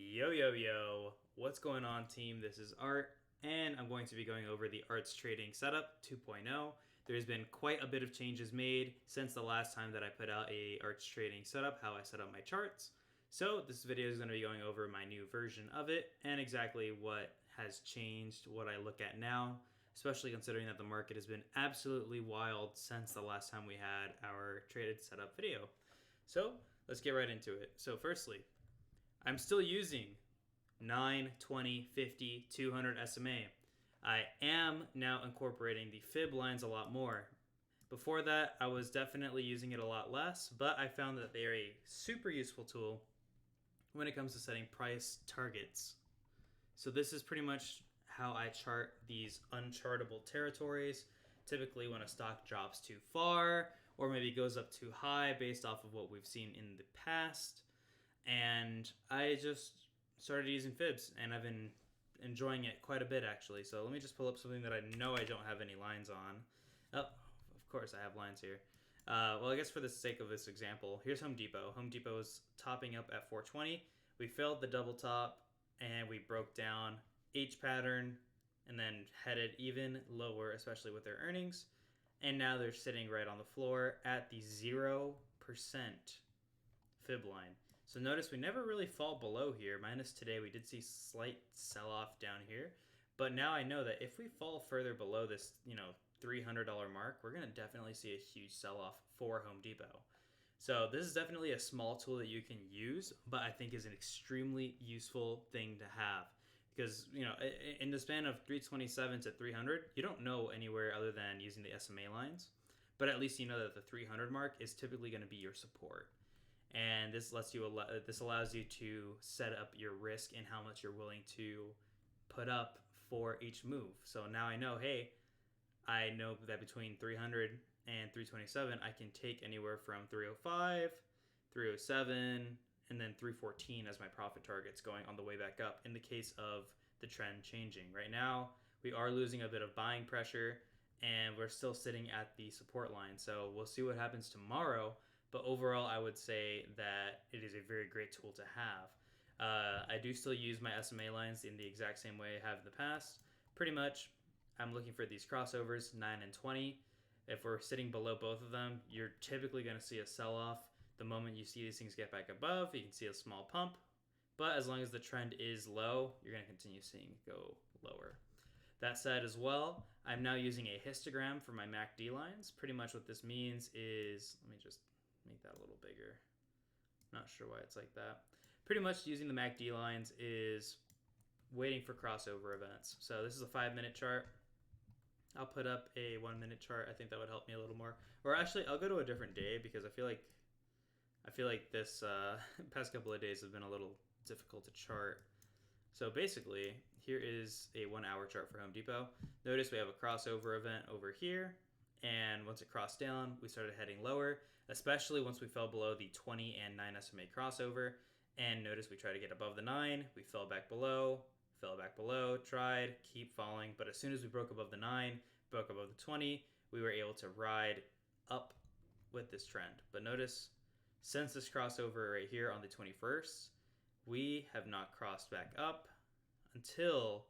Yo, yo, yo. What's going on, team? This is Art, and I'm going to be going over the Arts Trading Setup 2.0. There's been quite a bit of changes made since the last time that I put out a Arts Trading Setup, how I set up my charts. So this video is going to be going over my new version of it and exactly what has changed, what I look at now, especially considering that the market has been absolutely wild since the last time we had our traded setup video. So let's get right into it. So firstly, I'm still using 9, 20, 50, 200 SMA. I am now incorporating the fib lines a lot more. Before that, I was definitely using it a lot less, but I found that they're a super useful tool when it comes to setting price targets. So this is pretty much how I chart these unchartable territories. Typically when a stock drops too far or maybe goes up too high based off of what we've seen in the past. And I just started using fibs, and I've been enjoying it quite a bit, actually. So let me just pull up something that I know I don't have any lines on. Oh, of course I have lines here. Well, I guess for the sake of this example, here's Home Depot. Home Depot is topping up at 420. We failed the double top, and we broke down H pattern, and then headed even lower, especially with their earnings. And now they're sitting right on the floor at the 0% fib line. So notice we never really fall below here. Minus today, we did see slight sell-off down here. But now I know that if we fall further below this, $300 mark, we're going to definitely see a huge sell-off for Home Depot. So this is definitely a small tool that you can use, but I think is an extremely useful thing to have. Because, in the span of 327 to 300, you don't know anywhere other than using the SMA lines. But at least you know that the 300 mark is typically going to be your support. And this allows you to set up your risk and how much you're willing to put up for each move. So now I know, hey, I know that between 300 and 327, I can take anywhere from 305, 307, and then 314 as my profit targets going on the way back up in the case of the trend changing. Right now, we are losing a bit of buying pressure, and we're still sitting at the support line. So we'll see what happens tomorrow. But overall, I would say that it is a very great tool to have. I do still use my SMA lines in the exact same way I have in the past. Pretty much, I'm looking for these crossovers, 9 and 20. If we're sitting below both of them, you're typically going to see a sell-off. The moment you see these things get back above, you can see a small pump. But as long as the trend is low, you're going to continue seeing it go lower. That said as well, I'm now using a histogram for my MACD lines. Pretty much what this means is, let me just make that a little bigger. Not sure why it's like that. Pretty much using the MACD lines is waiting for crossover events. So this is a 5-minute chart. I'll put up a 1-minute chart. I think that would help me a little more. Or actually, I'll go to a different day because I feel like this past couple of days have been a little difficult to chart. So basically, here is a 1-hour chart for Home Depot. Notice we have a crossover event over here. And once it crossed down, we started heading lower, especially once we fell below the 20 and 9 SMA crossover. And notice we tried to get above the 9, we fell back below, tried, keep falling. But as soon as we broke above the 9, broke above the 20, we were able to ride up with this trend. But notice, since this crossover right here on the 21st, we have not crossed back up until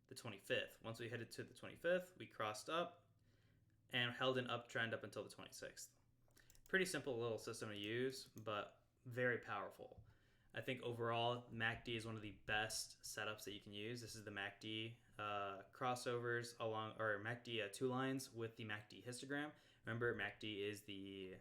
the 25th. Once we headed to the 25th, we crossed up and held an uptrend up until the 26th. Pretty simple little system to use, but very powerful. I think overall, MACD is one of the best setups that you can use. This is the MACD crossovers or MACD two lines with the MACD histogram. Remember, MACD is the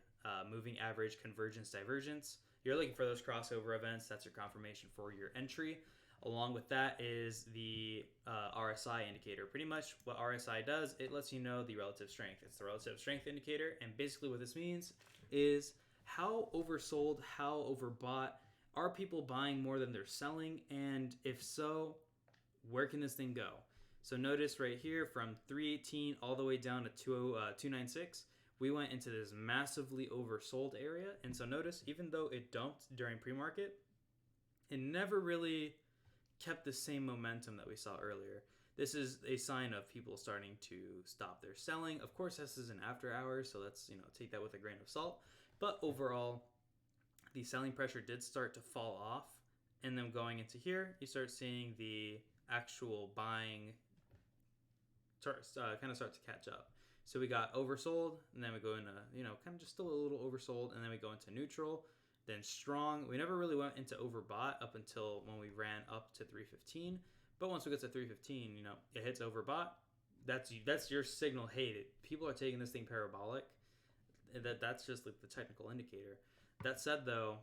moving average convergence divergence. You're looking for those crossover events. That's your confirmation for your entry. Along with that is the RSI indicator. Pretty much what RSI does, it lets you know the relative strength. It's the relative strength indicator. And basically what this means is how oversold, how overbought, are people buying more than they're selling? And if so, where can this thing go? So notice right here from 318 all the way down to 296, we went into this massively oversold area. And so notice, even though it dumped during pre-market, it never really kept the same momentum that we saw earlier. This is a sign of people starting to stop their selling. Of course, this is an after hours, so let's take that with a grain of salt. But overall, the selling pressure did start to fall off And then going into here, you start seeing the actual buying kind of start to catch up. So we got oversold, and then we go into, kind of just still a little oversold, and then we go into neutral, then strong. We never really went into overbought up until when we ran up to 315. But once we get to 315, it hits overbought. That's your signal. Hey, people are taking this thing parabolic. That's just like the technical indicator. That said, though,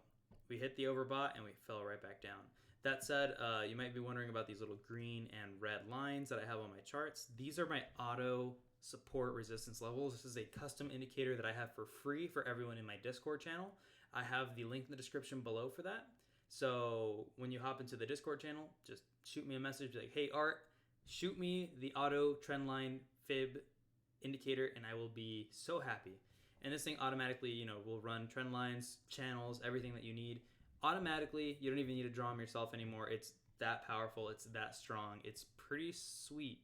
we hit the overbought and we fell right back down. That said, you might be wondering about these little green and red lines that I have on my charts. These are my auto support resistance levels. This is a custom indicator that I have for free for everyone in my Discord channel. I have the link in the description below for that. So when you hop into the Discord channel, just shoot me a message like, hey, Art, shoot me the auto trendline fib indicator, and I will be so happy. And this thing automatically, will run trend lines, channels, everything that you need. Automatically, you don't even need to draw them yourself anymore. It's that powerful. It's that strong. It's pretty sweet.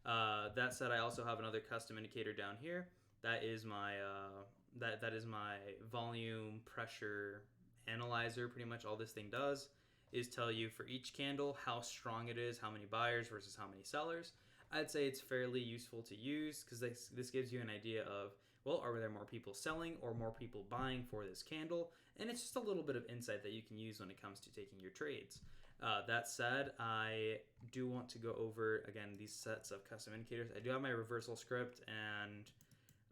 That said, I also have another custom indicator down here. That is my that is my volume pressure analyzer. Pretty much all this thing does is tell you for each candle how strong it is, how many buyers versus how many sellers. I'd say it's fairly useful to use because this gives you an idea of, well, are there more people selling or more people buying for this candle? And it's just a little bit of insight that you can use when it comes to taking your trades. That said, I do want to go over, again, these sets of custom indicators. I do have my reversal script, and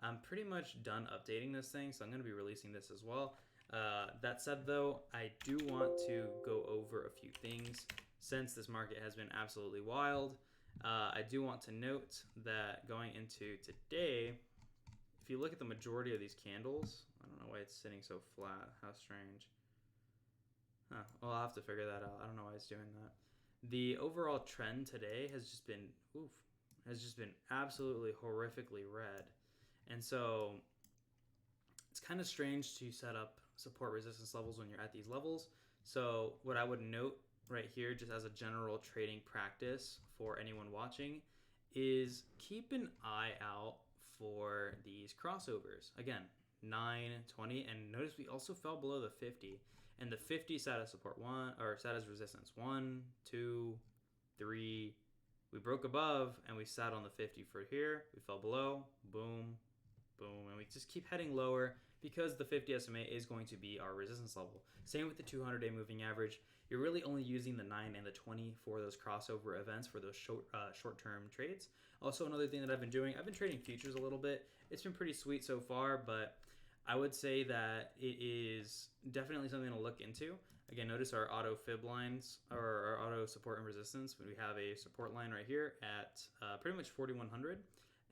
I'm pretty much done updating this thing, so I'm going to be releasing this as well. That said, though, I do want to go over a few things since this market has been absolutely wild. I do want to note that going into today, if you look at the majority of these candles, I don't know why it's sitting so flat. How strange. Well, I'll have to figure that out. I don't know why it's doing that. The overall trend today has just been absolutely horrifically red. And so it's kind of strange to set up support resistance levels when you're at these levels. So what I would note right here, just as a general trading practice for anyone watching, is keep an eye out for these crossovers. Again, 9, 20, and notice we also fell below the 50. And the 50 sat as support 1, or sat as resistance 1, 2, 3. We broke above and we sat on the 50 for here. We fell below, boom, boom, and we just keep heading lower because the 50 SMA is going to be our resistance level. Same with the 200-day moving average. You're really only using the 9 and the 20 for those crossover events, for those short-term trades. Also, another thing that I've been doing, I've been trading futures a little bit. It's been pretty sweet so far, but I would say that it is definitely something to look into. Again, notice our auto fib lines, or our auto support and resistance. We have a support line right here at pretty much 4,100.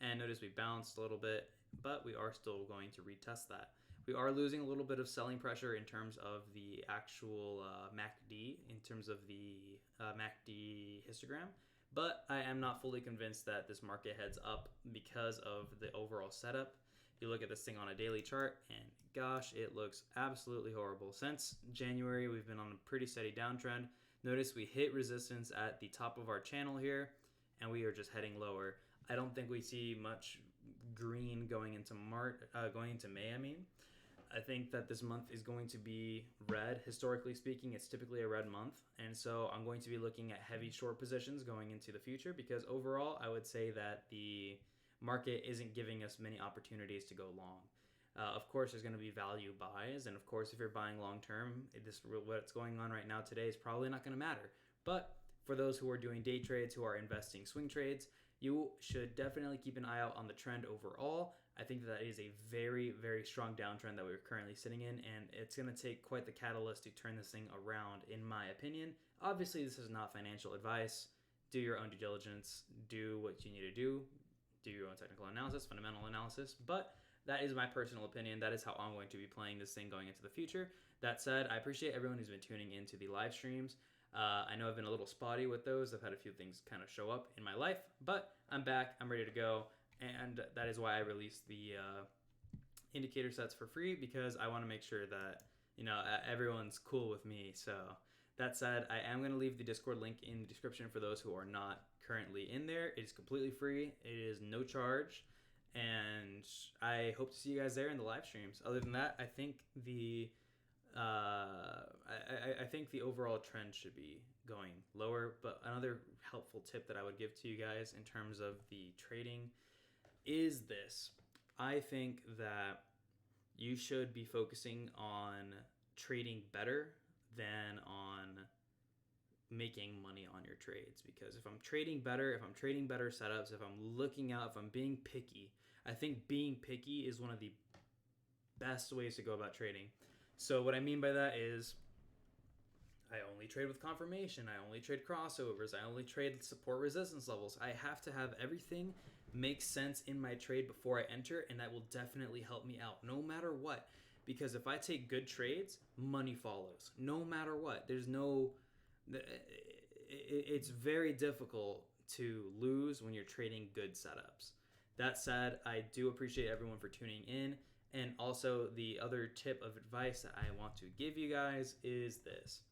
And notice we bounced a little bit, but we are still going to retest that. We are losing a little bit of selling pressure in terms of the actual MACD, in terms of the MACD histogram. But I am not fully convinced that this market heads up because of the overall setup. You look at this thing on a daily chart, and gosh, it looks absolutely horrible. Since January, we've been on a pretty steady downtrend. Notice we hit resistance at the top of our channel here, and we are just heading lower. I don't think we see much green going into May. I think that this month is going to be red. Historically speaking, it's typically a red month, and so I'm going to be looking at heavy short positions going into the future because overall, I would say that the market isn't giving us many opportunities to go long. Of course, there's going to be value buys, and of course, if you're buying long term, what's going on right now today is probably not going to matter. But for those who are doing day trades, who are investing swing trades, you should definitely keep an eye out on the trend overall. I think that is a very, very strong downtrend that we're currently sitting in, and it's going to take quite the catalyst to turn this thing around, in my opinion. Obviously, this is not financial advice. Do your own due diligence. Do what you need to do. Do your own technical analysis, fundamental analysis. But that is my personal opinion. That is how I'm going to be playing this thing going into the future. That said, I appreciate everyone who's been tuning into the live streams. I know I've been a little spotty with those. I've had a few things kind of show up in my life, but I'm back. I'm ready to go. And that is why I released the indicator sets for free, because I want to make sure that, everyone's cool with me. So that said, I am going to leave the Discord link in the description for those who are not currently in there. It is completely free. It is no charge. And I hope to see you guys there in the live streams. Other than that, I think the I think the overall trend should be going lower. But another helpful tip that I would give to you guys in terms of the trading is this. I think that you should be focusing on trading better than on making money on your trades, because if I'm trading better, if I'm trading better setups, if I'm looking out, if I'm being picky, I think being picky is one of the best ways to go about trading. So what I mean by that is I only trade with confirmation, I only trade crossovers, I only trade support resistance levels. I have to have everything make sense in my trade before I enter, and that will definitely help me out no matter what. Because if I take good trades, money follows no matter what. It's very difficult to lose when you're trading good setups. That said, I do appreciate everyone for tuning in. And also, the other tip of advice that I want to give you guys is this.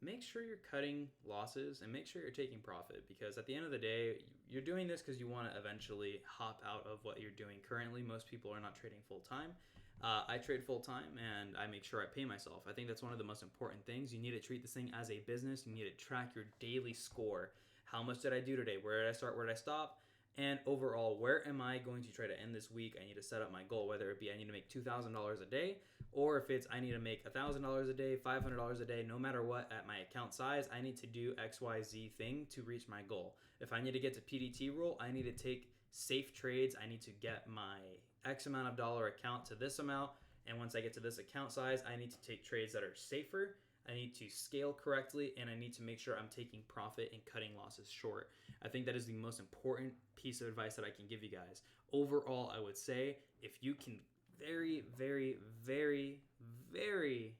Make sure you're cutting losses and make sure you're taking profit, because at the end of the day, you're doing this because you want to eventually hop out of what you're doing currently. Most people are not trading full time. I trade full time and I make sure I pay myself. I think that's one of the most important things. You need to treat this thing as a business. You need to track your daily score. How much did I do today? Where did I start? Where did I stop? And overall, where am I going to try to end this week? I need to set up my goal, whether it be I need to make $2,000 a day, or if it's I need to make $1,000 a day, $500 a day, no matter what at my account size, I need to do XYZ thing to reach my goal. If I need to get to PDT rule, I need to take safe trades. I need to get my X amount of dollar account to this amount. And once I get to this account size, I need to take trades that are safer. I need to scale correctly, and I need to make sure I'm taking profit and cutting losses short. I think that is the most important piece of advice that I can give you guys. Overall, I would say if you can very, very, very, very,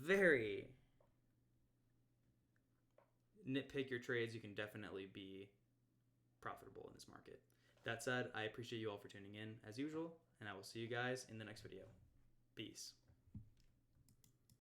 very nitpick your trades, you can definitely be profitable in this market. That said, I appreciate you all for tuning in as usual, and I will see you guys in the next video. Peace.